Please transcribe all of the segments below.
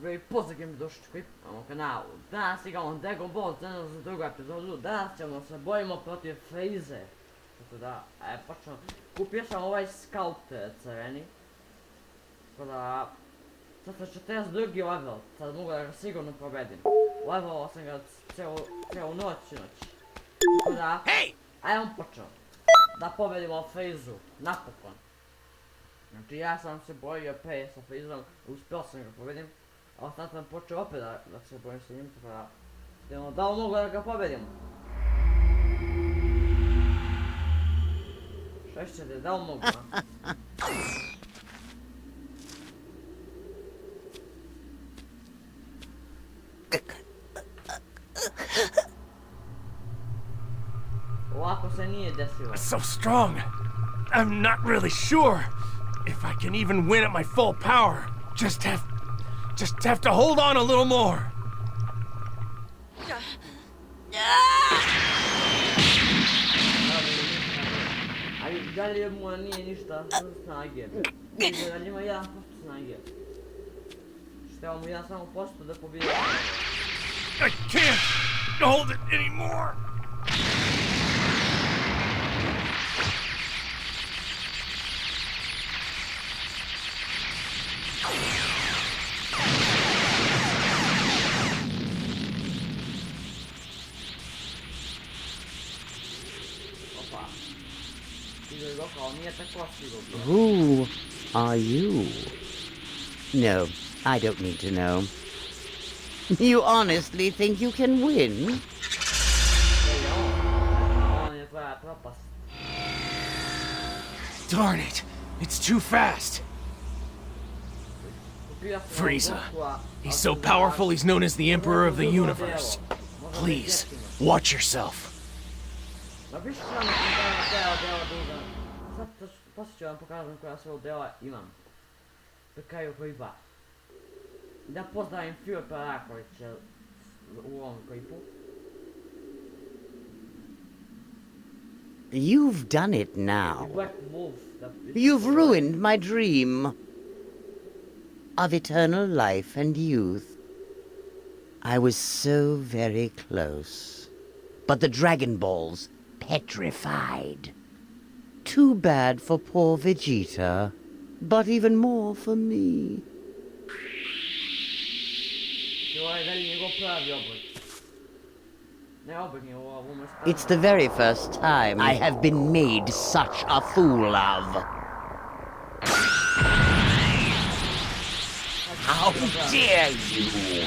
Very pozdrav došli u ovom kanalu. Danas igramo Dragon Ball Z za drugu epizodu. Danas ćemo se borimo protiv Frieze. Tako da, počnemo. Kupio sam ovaj scout crveni. Tako da, sad sam 42. level, sad mogu da ga sigurno probedim. Levelovao sam ga celu noć i noć. Tako da, ajmo počnemo. Da pobedimo Friezu, napokon. Znači ja sam se borio pre sa Friezom, uspio sam ga pobedim. A sad sam počeo opet da se borim sa njim, tako da idemo, da li mogu da ga pobedimo? Šta ćete, da li mogu, a? Ovako se nije desilo. So strong. I'm not really sure if I can even win at my full power. Just have to hold on a little more. Ali dalje mu nije ništa snage. Dalje ima 1% snage. Što mu 1% da pobjede. I can't hold it anymore. Who are you? No, I don't need to know. You honestly think you can win? Darn it! It's too fast! Frieza. He's so powerful he's known as the Emperor of the Universe. Please, watch yourself. Poslije ću vam pokazam koja svog dela imam. Pri kraju klipa. Da pozdravim Filip Rakovića u ovom klipu. You've done it now. You've ruined my dream of eternal life and youth. I was so very close. But the Dragon Balls petrified. Too bad for poor Vegeta, but even more for me. It's the very first time I have been made such a fool of. How dare you!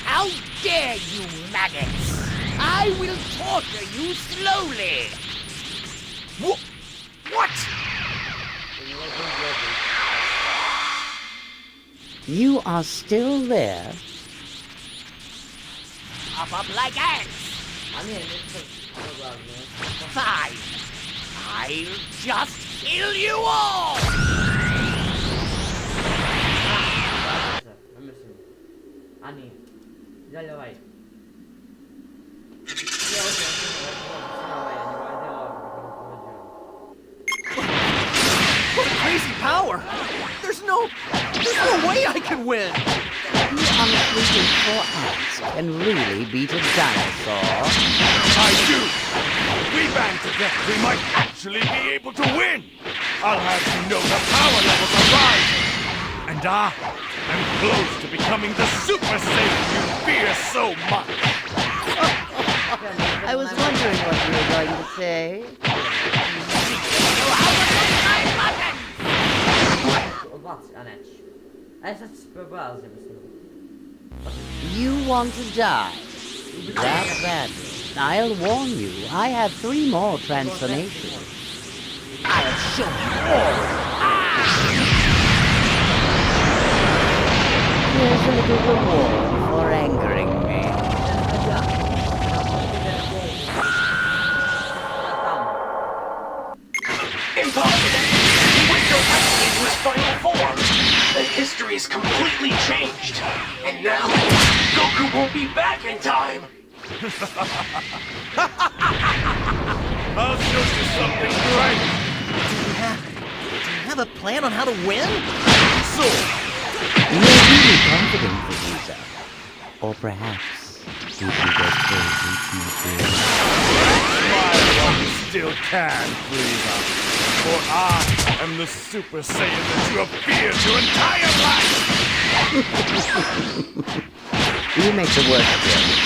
How dare you, maggots! I will torture you slowly! What? You are still there? Up like ants! Fine! I'll just kill you all! Crazy power! There's no way I can win! You honestly think 4 ants can really beat a dinosaur? I do! If we band together, we might actually be able to win! I'll have you know the power levels are rising! And I am close to becoming the Super Saiyan you fear so much! I was wondering what you were going to say. You want to die? That badly. I'll warn you, I have 3 more transformations. I'll show you all! Here's a little reward for angering me. Impossible! With your in his final form, the history's completely changed. And now, Goku won't be back in time! I'll show you something great! Do you have a plan on how to win? So, You're really confident, Vegeta. Or perhaps you can get crazy too. Smile while you still can, Frieza. For I am the Super Saiyan that you have feared your entire life! You make the worst joke.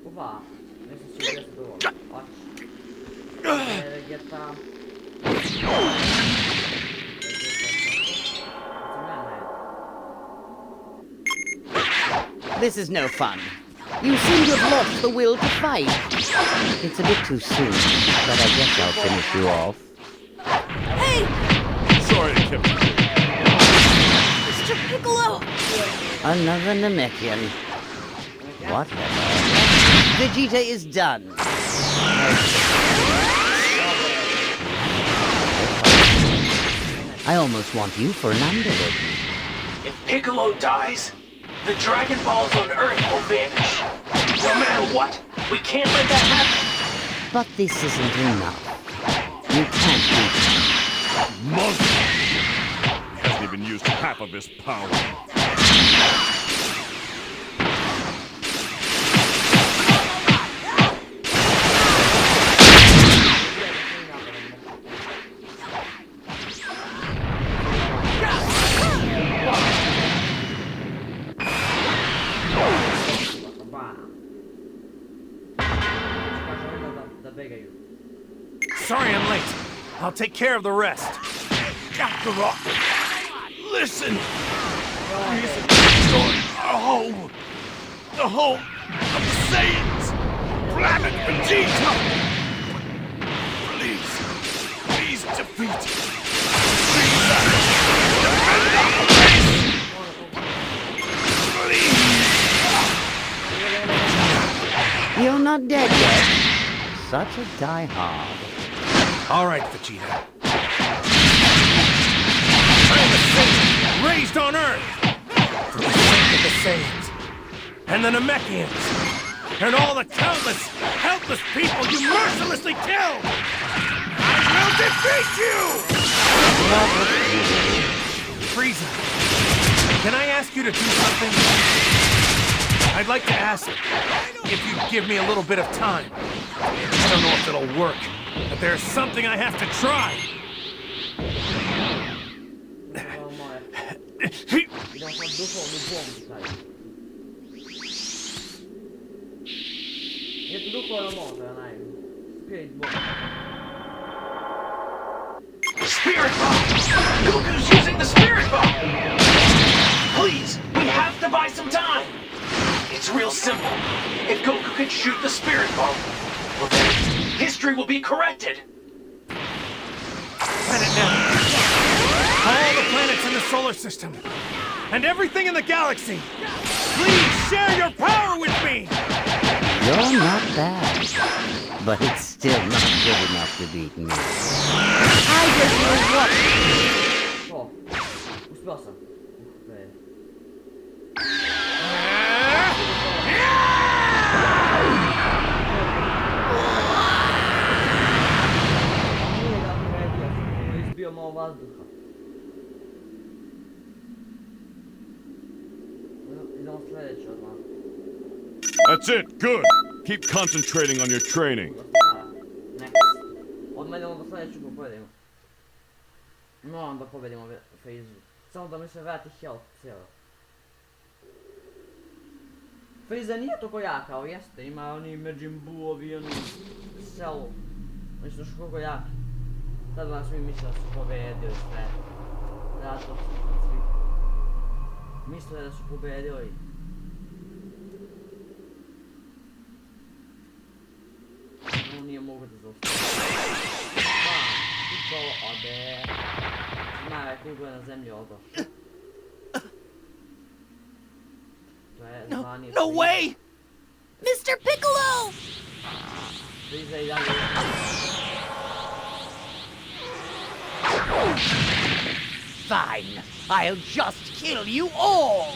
Opa, nesse estilo do ótimo. Get This is no fun. You seem to have lost the will to fight. It's a bit too soon, but I guess I'll finish you off. Sorry to keep you. Mr. Piccolo! Another Namekian. Whatever. Vegeta is done. I almost want you for an underling. If Piccolo dies, the Dragon Balls on Earth will vanish. No matter what, we can't let that happen. But this isn't enough. You can't beat Monster! He hasn't even used half of his power. Sorry I'm late. I'll take care of the rest. Kakarot! Listen! Reason destroyed our home! The home of the Saiyans! Planet Vegeta! Please defeat Frieza! Defend our race! Please! You're not dead yet. Such a diehard. All right, Vegeta. I'm a Saiyan, raised on Earth, for the sake of the Saiyans, and the Namekians, and all the countless, helpless people you mercilessly killed. I will defeat you! Frieza, can I ask you to do something? I'd like to ask if you'd give me a little bit of time. I don't know if it'll work, but there's something I have to try. Spirit Bomb! Goku's using the Spirit Bomb! Please, we have to buy some time! It's real simple. If Goku can shoot the Spirit Bomb, well then, history will be corrected! Planet Namek. All the planets in the solar system, and everything in the galaxy, please share your power with me! You're not bad. But it's still not good enough to beat me. I just know what. O, uspio sam. Nije ga poredio, to je izbio malo vazduha. Idemo sljedeće odmah. That's it, good! Keep concentrating on your training. Next. Odmah idemo do sljedećeg pobedimo. Moram da pobedimo Frizu. Samo da mi se vrati health cijelo. Friza nije toliko jak, ali jeste, ima oni Majin Buu-ovi, oni Cell. Oni su još koliko jaki. Tad vam svi misle da su pobedili sve. Zato svi misle da su pobedili. On nije mogu da zaustavi. Piccolo ode. Najve kugle na zemlji odo. No way! Mr. Piccolo! Frieza i dalje. Fine. I'll just kill you all!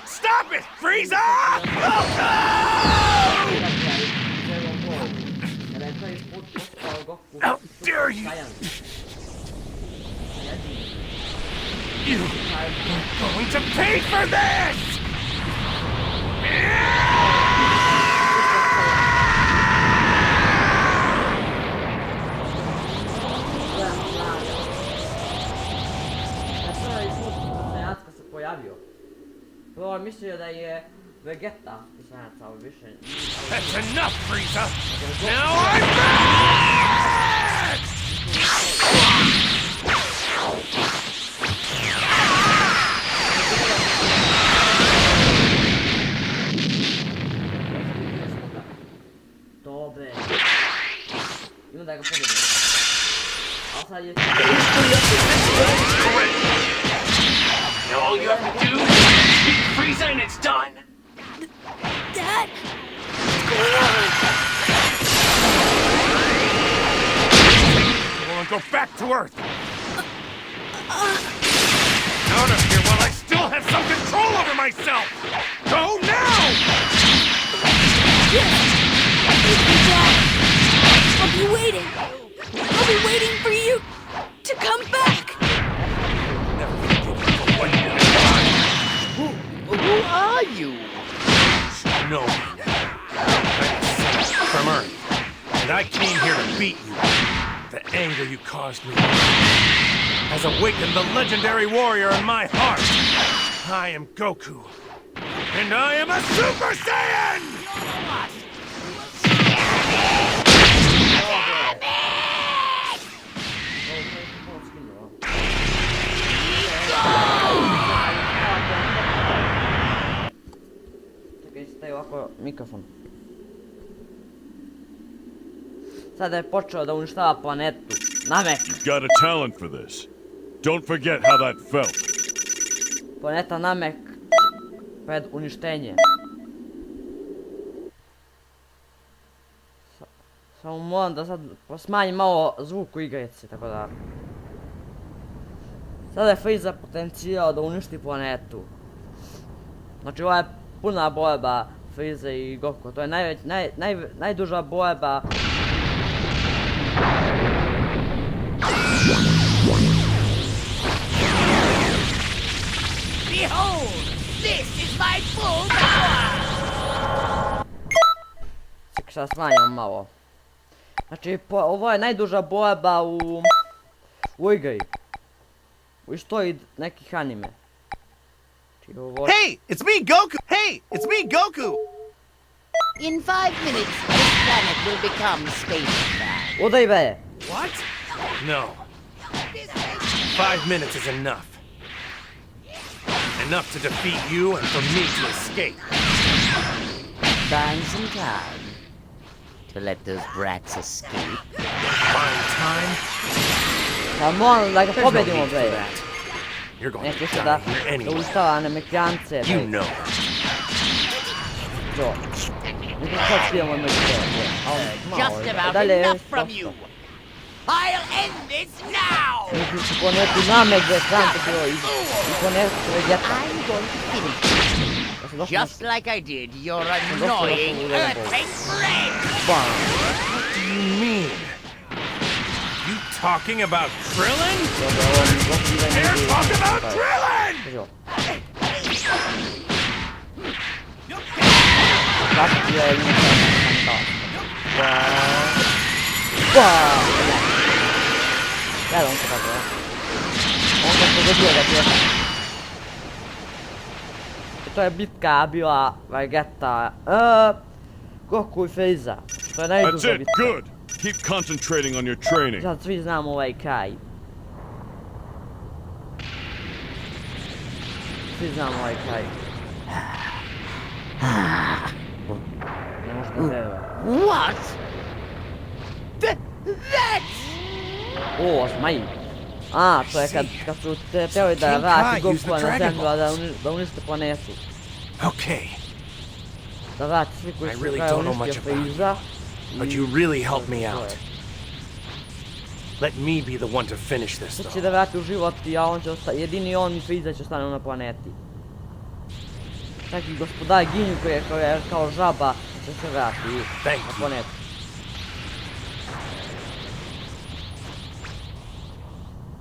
Stop it, Frieza! dare you? Sajan. You're going to pay for this! Sajanska se pojavio. Prvo je mislio da je Vegeta Sajanca, ali više... That's enough, Frieza! Now I'm back! Dobre. I onda ga pobjedim. A sad je... Now all you have to do is defeat Frieza and it's done. Dad? What's going on? Well, go back to Earth! Out of here while I still have some control over myself! Go now! Thank you, Dad. I'll be waiting. I'll be waiting for you to come back. Never forgive you for what you have done. Who are you? No. I'm sent from Earth, and I came here to beat you. The anger you caused me has awakened the legendary warrior in my heart. I am Goku, and I am a Super Saiyan! Čekaj, stavi ovako mikrofon. Sada je počeo da uništava planetu. Namek! You've got a talent for this. Don't forget how that felt. Planeta Namek pred uništenje. Samo moram da sad smanjim malo zvuk u igrici, tako da... Sada je Frieza potencijao da uništi planetu. Znači ova je puna borba Frieze i Goku, to je najduža borba. Behold, this is my full power. Čekaj, sad smanjam malo. Znači ovo je najduža borba u igri. U istoriji nekih anime. Znači ovo... Hey, it's me, Goku! Hey, it's me, Goku! In 5 minutes, this planet will become space-bound. Udaj be! What? No. 5 minutes is enough. Enough to defeat you and for me to escape. Buying some time to let those brats escape. Fine time? Sad moram da ga There's no pobedimo need for be! that. You're going Neće to se die da here anyway. uništava Namekiance be! You know. To. Neki sad spijemo među tebe. Just about Dalje enough from you. I'll end this now! Neki su koneti Namek be stranke bilo i koneti Vegeta. I'm going to finish you, just like I did your annoying earthquake friend! Bam! What do you mean? You talking about Krillin? Dobro, ovo mi gosti da Here, ne talk about Krillin! Kako ti je uništava? Bam! Gledam se kako je. On ga pogodio da pješa. To je bitka bila Vegeta, Goku i Frieza. To je That's najduža it, bitka. good. Keep concentrating on your training. Sad svi znamo ovaj kraj. Svi znamo ovaj kraj. Ne možete vjerovati. What? That's... O, zmaj. A, to je kad su teo da King vrati Kai used Goku the na Dragon zemlju, a da unište planetu. Okay, Da vrati svi koji I su really kraj don't know uništio much about it, Frieza. but you really helped me out. Let me be the one to finish this, Sad će though. da vrati u život, a on će ostati, jedini on i Frieza će ostanu na planeti. Čak i gospodar Ginyu koji je kao žaba će se vrati Thank na you. planetu.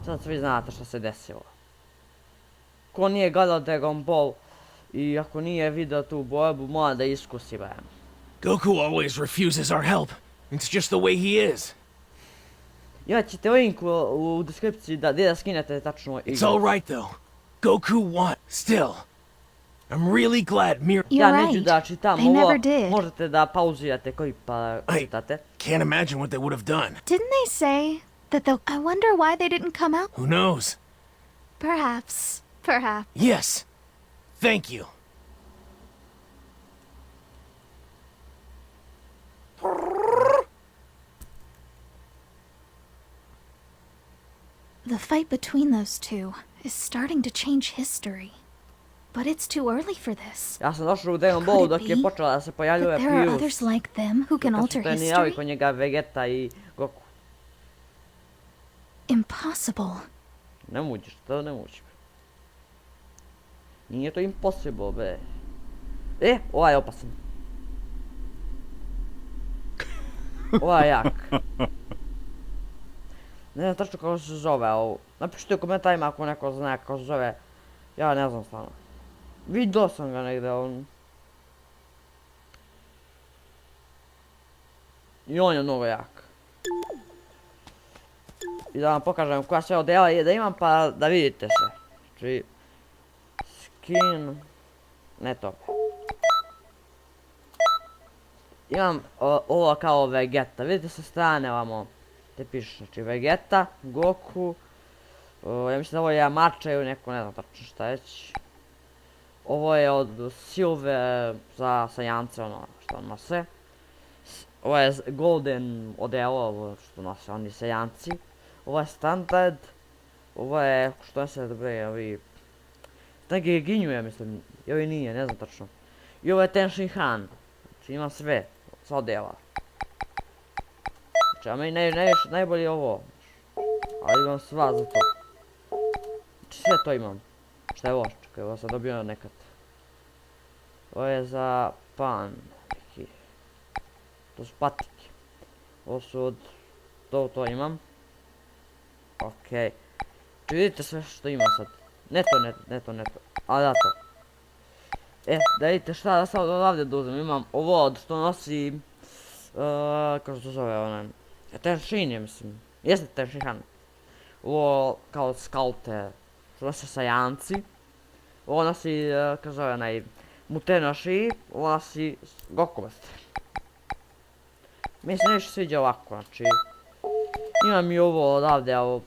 Sad svi znate što se desilo. Ko nije gledao Dragon Ball i ako nije vidio tu borbu, mora da iskusi vreme. Goku always refuses our help. It's just the way he is. Imat ćete link u deskripciji da skinete tačno igru. It's all right though. Goku won. Still, I'm really glad Mir. Ja You're neću da right. čitam They ovo, never did. možete da pauzirate koji pa čitate. Can't imagine what they would have done. Didn't they say that they'll... I wonder why they didn't come out? Who knows? Perhaps. Perhaps. Yes. Thank you. The fight between those two is starting to change history. But it's too early for this. Ja sam došao u Dragon Ball Could it dok je be počela da se That pojavljuje there are Pius. others like them who can Kad su alter trenirali history? kod njega Vegeta i Goku. Impossible. Ne muđiš, to ne muđi. Nije to impossible, be. Ovaj je opasan. Ovaj je jak. Ne znam tačno kako se zove ovo. Napišite u komentarima ako neko zna kako se zove. Ja ne znam stvarno. Vidio sam ga negdje, on... I on je mnogo jak. I da vam pokažem koja sve odjela je da imam pa da vidite se. Znači... Skin... Ne to. Imam ovo kao Vegeta, vidite sa strane ovamo. Te piše, znači Vegeta, Goku... Ja mislim da ovo je Yamacha ili neko, ne znam tačno šta reći. Ovo je od Silve za Saiyance, ono što on nose. Ovo je Golden odelo, ovo što nose oni Saiyanci. Ovo je Standard. Ovo je, što se dobre, ovi... Neki Ginyu, mislim, ili nije, ne znam tačno. I ovo je Tenshinhan. Znači ima sve, sva odela. Znači, a meni najbolje je ovo. Ali imam sva za to. Znači sve to imam. Šta je ovo? Čekaj, ovo sam dobio nekad. Ovo je za pan. Neki. To su patike. Ovo su od... To imam. Okej. Znači vidite sve što imam sad. Ne to. A da to. Da vidite šta da sad odavde da uzmem. Imam ovo od što nosi... kako se to zove onaj... Tenshin je mislim. Jeste Tenshinhan. Ovo kao skaute. Što nosi Saiyanci. Ovo nosi, kako zove onaj... Mutenoshi. Ovo nosi Goku master. Meni se nešto sviđa ovako, znači... Imam i ovo odavde, ovo...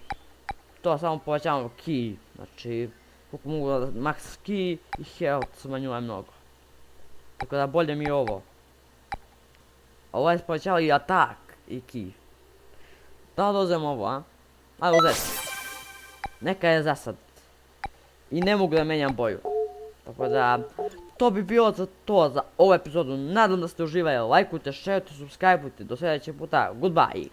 To samo povećavam ki, znači... Koliko mogu da max ki i health smanjuje mnogo. Tako da bolje mi je ovo. Ovo je povećava i atak i ki. Da uzem ovo, a? Ajde uzeti. Neka je za sad. I ne mogu da menjam boju. Tako da... To bi bilo za to za ovu epizodu. Nadam da ste uživali. Lajkujte, šerujte, subscribeujte. Do sljedećeg puta. Goodbye.